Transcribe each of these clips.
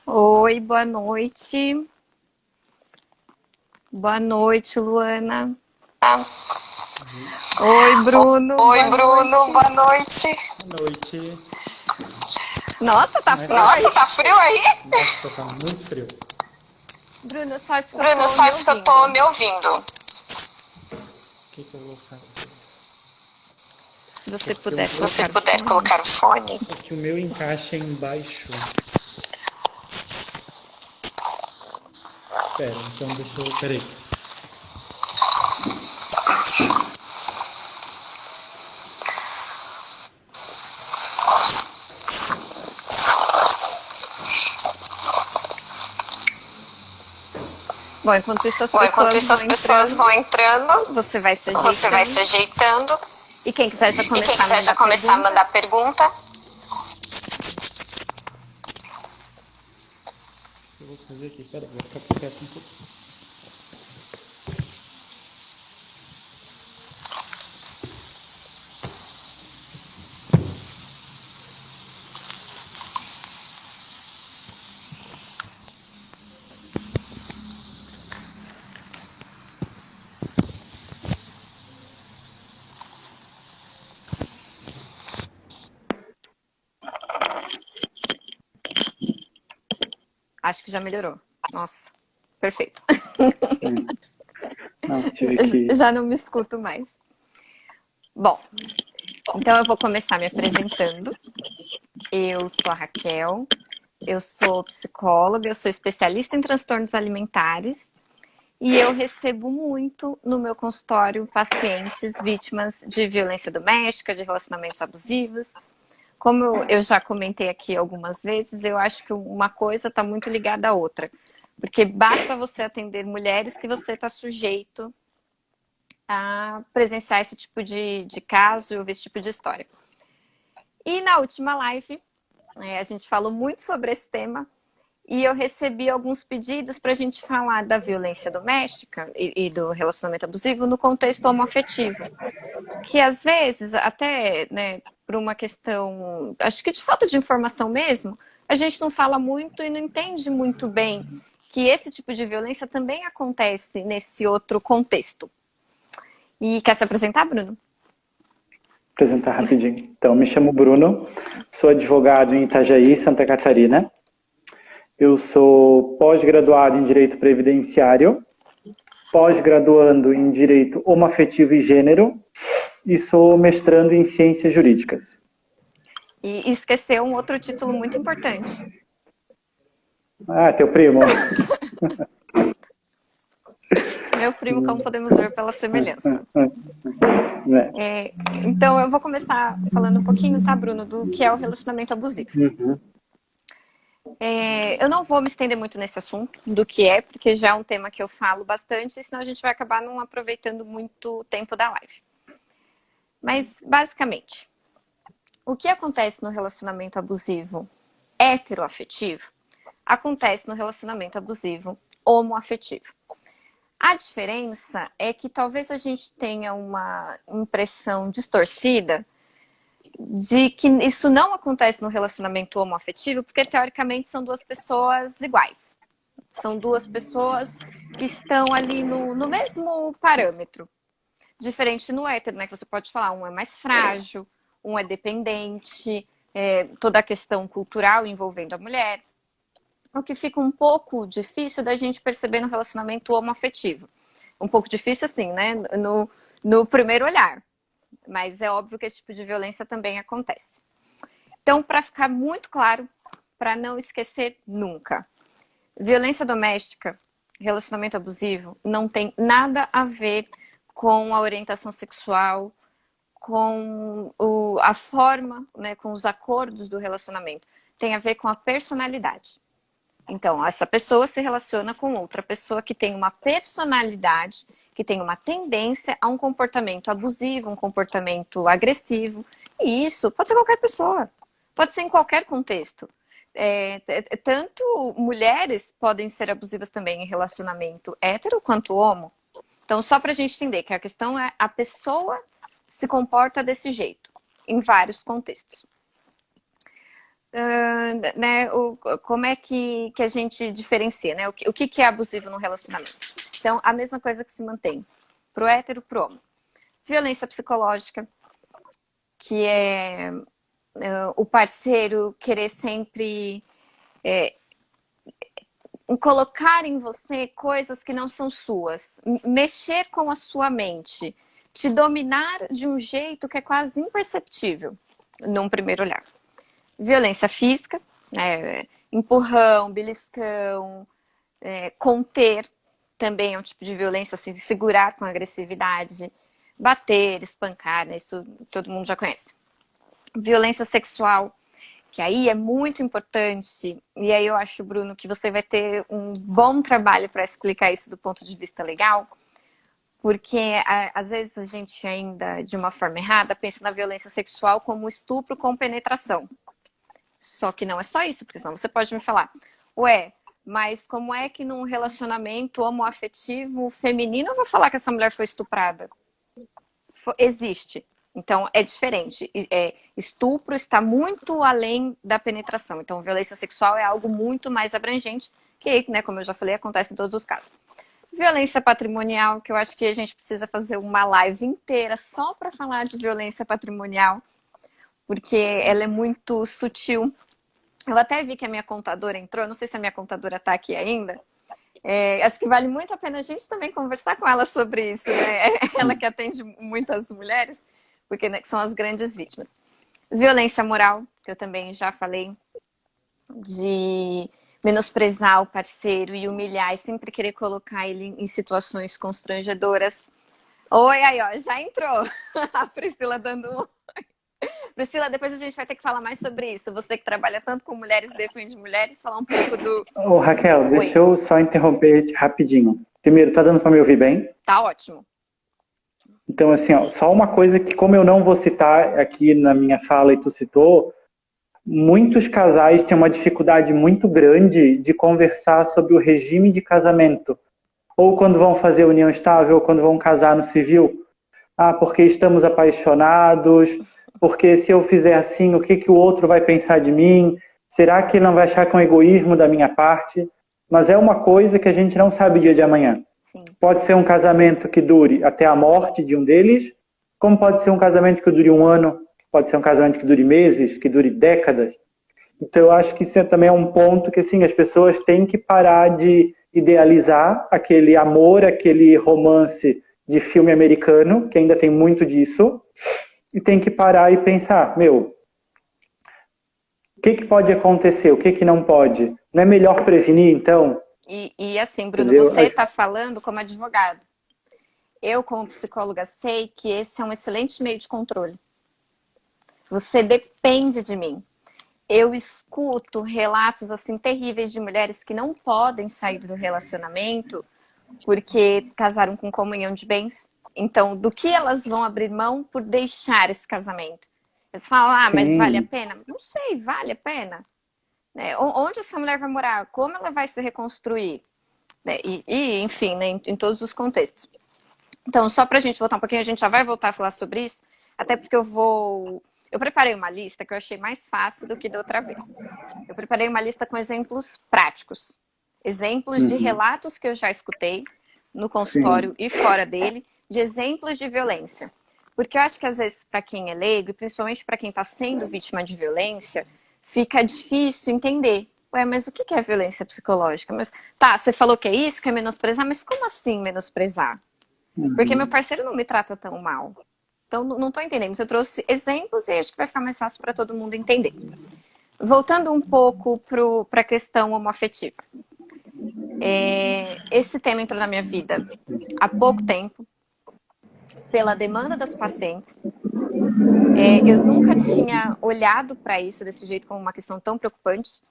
Oi, boa noite. Boa noite, Luana. Oi, Bruno, Oi, boa Bruno, noite. boa noite. Boa noite. Nossa, tá frio Nossa, aí. tá frio aí? Nossa, tá muito frio. Bruno, só acho que eu Bruno, tô só me acho que eu tô ouvindo. me ouvindo. O que eu vou fazer? Se você Aqui puder Se você colocar o puder fone. colocar o fone. é que o meu encaixa embaixo. Pera, então deixa eu. Peraí. Bom, enquanto isso as Bom, enquanto pessoas isso vão as pessoas entrando, vão entrando, você vai se você vai se ajeitando. ajeitando. E quem quiser já E quem começar a quiser já mandar começar a pergunta. mandar pergunta, O que eu vou fazer aqui? Pera, vou ficar por perto um pouquinho. Acho que já melhorou. Nossa, perfeito. Não, tive que. Já não me escuto mais. Bom, então eu vou começar me apresentando. Eu sou a Raquel, eu sou psicóloga, eu sou especialista em transtornos alimentares e eu recebo muito no meu consultório pacientes vítimas de violência doméstica, de relacionamentos abusivos. Como eu já comentei aqui algumas vezes, eu acho que uma coisa está muito ligada à outra. Porque basta você atender mulheres que você está sujeito a presenciar esse tipo de caso e ouvir esse tipo de história. E na última live, a gente falou muito sobre esse tema e eu recebi alguns pedidos para a gente falar da violência doméstica e do relacionamento abusivo no contexto homoafetivo. Que às vezes, até por uma questão, acho que de falta de informação mesmo, a gente não fala muito e não entende muito bem que esse tipo de violência também acontece nesse outro contexto. E quer se apresentar, Bruno? Apresentar rapidinho. Então, me chamo Bruno, sou advogado em Itajaí, Santa Catarina. Eu sou pós-graduado em Direito Previdenciário, pós-graduando em Direito Homoafetivo e Gênero e sou mestrando em Ciências Jurídicas. E esqueceu um outro título muito importante. Ah, teu primo. Meu primo, como podemos ver pela semelhança. Então, eu vou começar falando um pouquinho, tá, Bruno, do que é o relacionamento abusivo. Uhum. Eu não vou me estender muito nesse assunto, do que é, porque já é um tema que eu falo bastante, senão a gente vai acabar não aproveitando muito o tempo da live. Mas, basicamente, o que acontece no relacionamento abusivo heteroafetivo acontece no relacionamento abusivo homoafetivo. A diferença é que talvez a gente tenha uma impressão distorcida de que isso não acontece no relacionamento homoafetivo, porque teoricamente são duas pessoas iguais. São duas pessoas que estão ali no mesmo parâmetro. Diferente no hétero, né? Que você pode falar, um é mais frágil, um é dependente, toda a questão cultural envolvendo a mulher. O que fica um pouco difícil da gente perceber no relacionamento homoafetivo. Um pouco difícil, assim, né? No primeiro olhar. Mas é óbvio que esse tipo de violência também acontece. Então, para ficar muito claro, para não esquecer nunca, violência doméstica, relacionamento abusivo, não tem nada a ver com a orientação sexual, com a forma, né, com os acordos do relacionamento. Tem a ver com a personalidade. Então, essa pessoa se relaciona com outra pessoa que tem uma personalidade, que tem uma tendência a um comportamento abusivo, um comportamento agressivo. E isso pode ser qualquer pessoa, pode ser em qualquer contexto. Tanto mulheres podem ser abusivas também em relacionamento hétero quanto homo. Então, só para a gente entender que a questão é a pessoa se comporta desse jeito, em vários contextos. né, como é que a gente diferencia, né? O que é abusivo no relacionamento? Então, a mesma coisa que se mantém pro hétero, pro homo. Violência psicológica, que é o parceiro querer sempre colocar em você coisas que não são suas, mexer com a sua mente, te dominar de um jeito que é quase imperceptível num primeiro olhar. Violência física, empurrão, beliscão, conter, também é um tipo de violência, assim, segurar com agressividade, bater, espancar, né? Isso todo mundo já conhece. Violência sexual, que aí é muito importante, e aí eu acho, Bruno, que você vai ter um bom trabalho para explicar isso do ponto de vista legal, porque às vezes a gente ainda, de uma forma errada, pensa na violência sexual como estupro com penetração. Só que não é só isso, porque senão você pode me falar, mas como é que num relacionamento homoafetivo feminino eu vou falar que essa mulher foi estuprada? Existe. Então, é diferente. Estupro está muito além da penetração. Então, violência sexual é algo muito mais abrangente, que, né, como eu já falei, acontece em todos os casos. Violência patrimonial, que eu acho que a gente precisa fazer uma live inteira só para falar de violência patrimonial, porque ela é muito sutil. Eu até vi que a minha contadora entrou, não sei se a minha contadora está aqui ainda. Acho que vale muito a pena a gente também conversar com ela sobre isso, né? Ela que atende muitas mulheres, porque, né, são as grandes vítimas. Violência moral, que eu também já falei, de menosprezar o parceiro e humilhar e sempre querer colocar ele em situações constrangedoras. Oi, aí, ó, já entrou. A Priscila dando um... Priscila, depois a gente vai ter que falar mais sobre isso. Você que trabalha tanto com mulheres, defende mulheres, falar um pouco do... Ô, Raquel, deixa eu só interromper rapidinho. Primeiro, tá dando para me ouvir bem? Tá ótimo. Então, assim, ó, só uma coisa que, como eu não vou citar aqui na minha fala e tu citou, muitos casais têm uma dificuldade muito grande de conversar sobre o regime de casamento. Ou quando vão fazer união estável, ou quando vão casar no civil. Porque estamos apaixonados, porque se eu fizer assim, o que o outro vai pensar de mim? Será que ele não vai achar que é um egoísmo da minha parte? Mas é uma coisa que a gente não sabe o dia de amanhã. Sim. Pode ser um casamento que dure até a morte de um deles, como pode ser um casamento que dure 1 ano, pode ser um casamento que dure meses, que dure décadas. Então eu acho que isso também é um ponto que, assim, as pessoas têm que parar de idealizar aquele amor, aquele romance de filme americano, que ainda tem muito disso, e tem que parar e pensar, o que pode acontecer, o que não pode? Não é melhor prevenir, então? E assim, Bruno, Entendeu? você está falando como advogado. Eu, como psicóloga, sei que esse é um excelente meio de controle. Você depende de mim. Eu escuto relatos assim terríveis de mulheres que não podem sair do relacionamento porque casaram com comunhão de bens. Então, do que elas vão abrir mão por deixar esse casamento? Eles falam, mas Sim. vale a pena? Não sei, vale a pena? Onde essa mulher vai morar? Como ela vai se reconstruir? Enfim, né, em todos os contextos. Então, só para a gente voltar um pouquinho, a gente já vai voltar a falar sobre isso, até porque eu preparei uma lista que eu achei mais fácil do que da outra vez. Eu preparei uma lista com exemplos práticos. Exemplos de relatos que eu já escutei no consultório e fora dele, de exemplos de violência. Porque eu acho que às vezes para quem é leigo, e principalmente para quem está sendo vítima de violência, fica difícil entender. Mas o que é violência psicológica? Mas tá, você falou que é isso, que é menosprezar, mas como assim menosprezar? Porque meu parceiro não me trata tão mal. Então não estou entendendo. Você trouxe exemplos e acho que vai ficar mais fácil para todo mundo entender. Voltando um pouco para a questão homoafetiva. Esse tema entrou na minha vida há pouco tempo, pela demanda das pacientes. Eu nunca tinha olhado para isso desse jeito, como uma questão tão preocupante.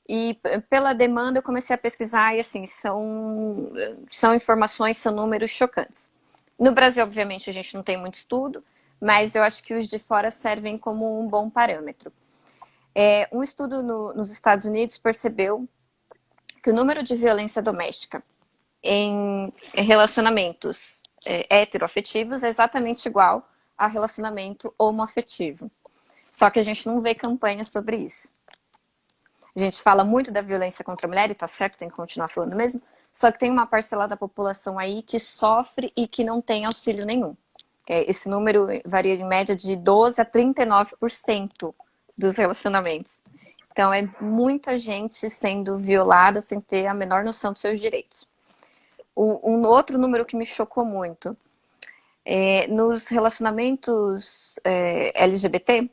E pela demanda eu comecei a pesquisar e assim, são informações, são números chocantes. No Brasil, obviamente, a gente não tem muito estudo, mas eu acho que os de fora servem como um bom parâmetro. Um estudo nos Estados Unidos percebeu que o número de violência doméstica em relacionamentos heteroafetivos é exatamente igual a relacionamento homoafetivo. Só que a gente não vê campanhas sobre isso. A gente fala muito da violência contra a mulher, e tá certo, tem que continuar falando mesmo, só que tem uma parcela da população aí que sofre e que não tem auxílio nenhum. Esse número varia em média de 12% a 39% dos relacionamentos. Então, é muita gente sendo violada sem ter a menor noção dos seus direitos. Um outro número que me chocou muito, nos relacionamentos LGBT,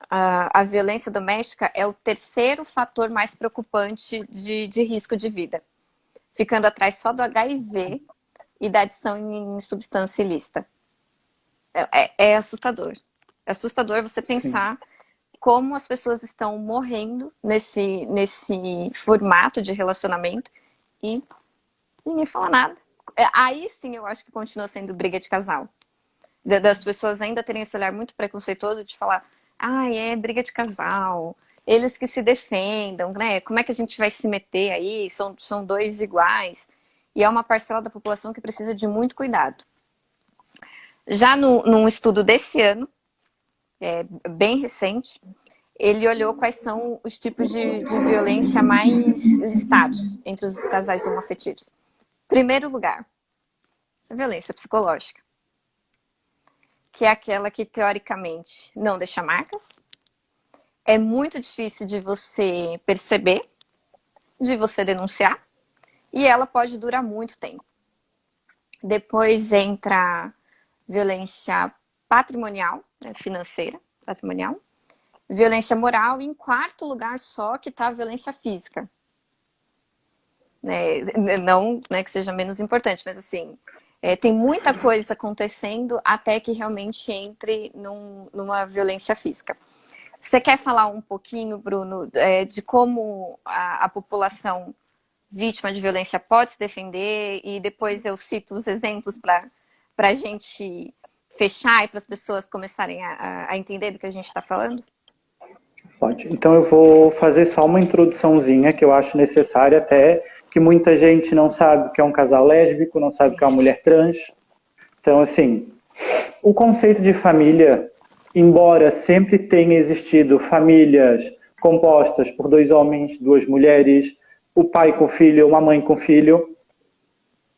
a violência doméstica é o terceiro fator mais preocupante de risco de vida, ficando atrás só do HIV e da adição em substância ilícita. É assustador. É assustador você pensar como as pessoas estão morrendo nesse formato de relacionamento e ninguém fala nada. Aí sim eu acho que continua sendo briga de casal. Das pessoas ainda terem esse olhar muito preconceituoso de falar, é briga de casal, eles que se defendam, né? Como é que a gente vai se meter aí? São dois iguais. E é uma parcela da população que precisa de muito cuidado. Já num estudo desse ano, bem recente, ele olhou quais são os tipos de violência mais listados entre os casais homoafetivos. Primeiro lugar, a violência psicológica, que é aquela que, teoricamente, não deixa marcas. É muito difícil de você perceber, de você denunciar, e ela pode durar muito tempo. Depois entra violência patrimonial, financeira, patrimonial. Violência moral, e em quarto lugar só que está a violência física. Não que seja menos importante, mas assim, tem muita coisa acontecendo até que realmente entre numa violência física. Você quer falar um pouquinho, Bruno, de como a população vítima de violência pode se defender, e depois eu cito os exemplos para a gente fechar e para as pessoas começarem a entender do que a gente está falando? Pode. Então eu vou fazer só uma introduçãozinha que eu acho necessária, até que muita gente não sabe o que é um casal lésbico, não sabe o que é uma mulher trans. Então, assim, o conceito de família, embora sempre tenha existido famílias compostas por 2 homens, 2 mulheres, o pai com filho, uma mãe com filho,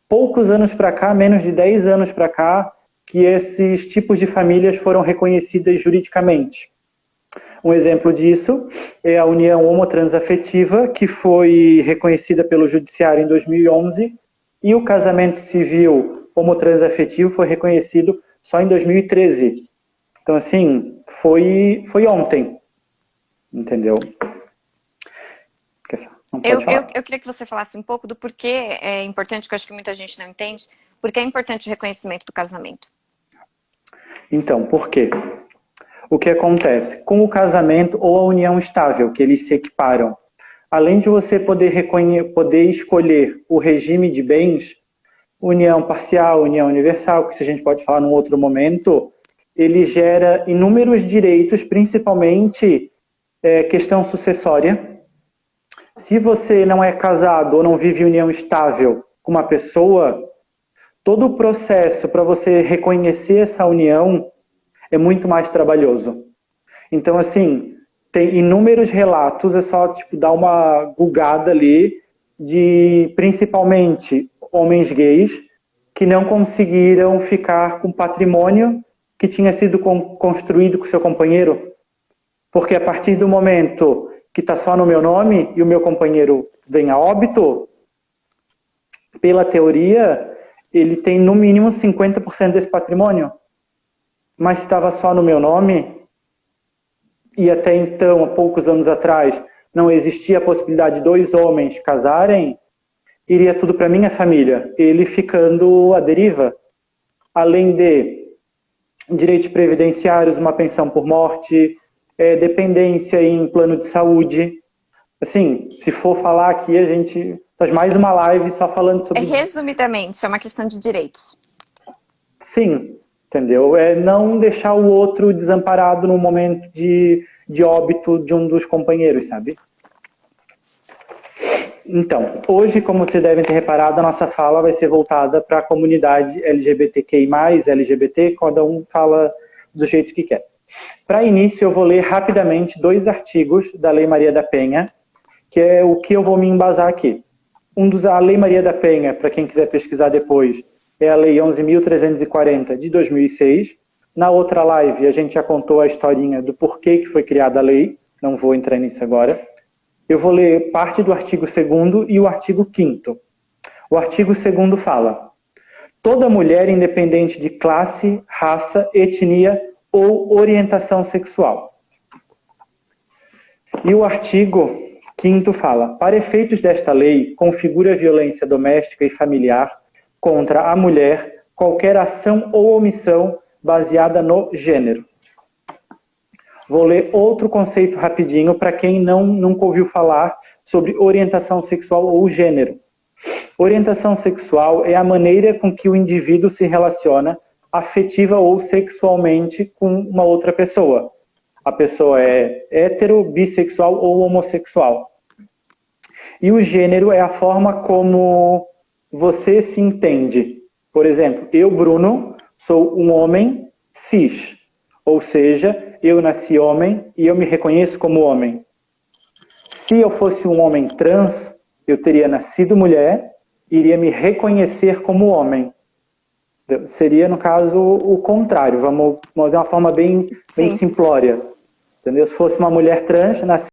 poucos anos para cá, menos de 10 anos para cá, que esses tipos de famílias foram reconhecidas juridicamente. Um exemplo disso é a união homotransafetiva, que foi reconhecida pelo Judiciário em 2011, e o casamento civil homotransafetivo foi reconhecido só em 2013. Então, assim, foi ontem, entendeu? Não pode falar. Eu queria que você falasse um pouco do porquê é importante, que eu acho que muita gente não entende, porque é importante o reconhecimento do casamento. Então, por quê? O que acontece? Com o casamento ou a união estável, que eles se equiparam, além de você poder escolher o regime de bens, união parcial, união universal, que se a gente pode falar num outro momento, ele gera inúmeros direitos, principalmente questão sucessória. Se você não é casado ou não vive união estável com uma pessoa, todo o processo para você reconhecer essa união é muito mais trabalhoso. Então, assim, tem inúmeros relatos, é só dar uma googada ali, de principalmente homens gays que não conseguiram ficar com patrimônio que tinha sido construído com seu companheiro. Porque a partir do momento que está só no meu nome e o meu companheiro vem a óbito, pela teoria, ele tem no mínimo 50% desse patrimônio. Mas estava só no meu nome, e até então, há poucos anos atrás, não existia a possibilidade de 2 homens casarem, iria tudo para minha família, ele ficando à deriva. Além de direitos previdenciários, uma pensão por morte, dependência em plano de saúde. Assim, se for falar aqui, a gente faz mais uma live só falando sobre isso. Resumidamente, é uma questão de direitos. Sim. Entendeu? É não deixar o outro desamparado no momento de óbito de um dos companheiros, sabe? Então, hoje, como vocês devem ter reparado, a nossa fala vai ser voltada para a comunidade LGBTQI+, LGBT, cada um fala do jeito que quer. Para início, eu vou ler rapidamente 2 artigos da Lei Maria da Penha, que é o que eu vou me embasar aqui. A Lei Maria da Penha, para quem quiser pesquisar depois, é a Lei 11.340 de 2006. Na outra live, a gente já contou a historinha do porquê que foi criada a lei, não vou entrar nisso agora. Eu vou ler parte do artigo 2º e o artigo 5º. O artigo 2º fala: toda mulher, independente de classe, raça, etnia ou orientação sexual. E o artigo 5º fala: para efeitos desta lei, configura violência doméstica e familiar contra a mulher qualquer ação ou omissão baseada no gênero. Vou ler outro conceito rapidinho para quem nunca ouviu falar sobre orientação sexual ou gênero. Orientação sexual é a maneira com que o indivíduo se relaciona afetiva ou sexualmente com uma outra pessoa. A pessoa é hétero, bissexual ou homossexual. E o gênero é a forma como você se entende. Por exemplo, eu, Bruno, sou um homem cis. Ou seja, eu nasci homem e eu me reconheço como homem. Se eu fosse um homem trans, eu teria nascido mulher e iria me reconhecer como homem. Seria, no caso, o contrário. Vamos de uma forma bem simplória. Entendeu? Se fosse uma mulher trans, nasci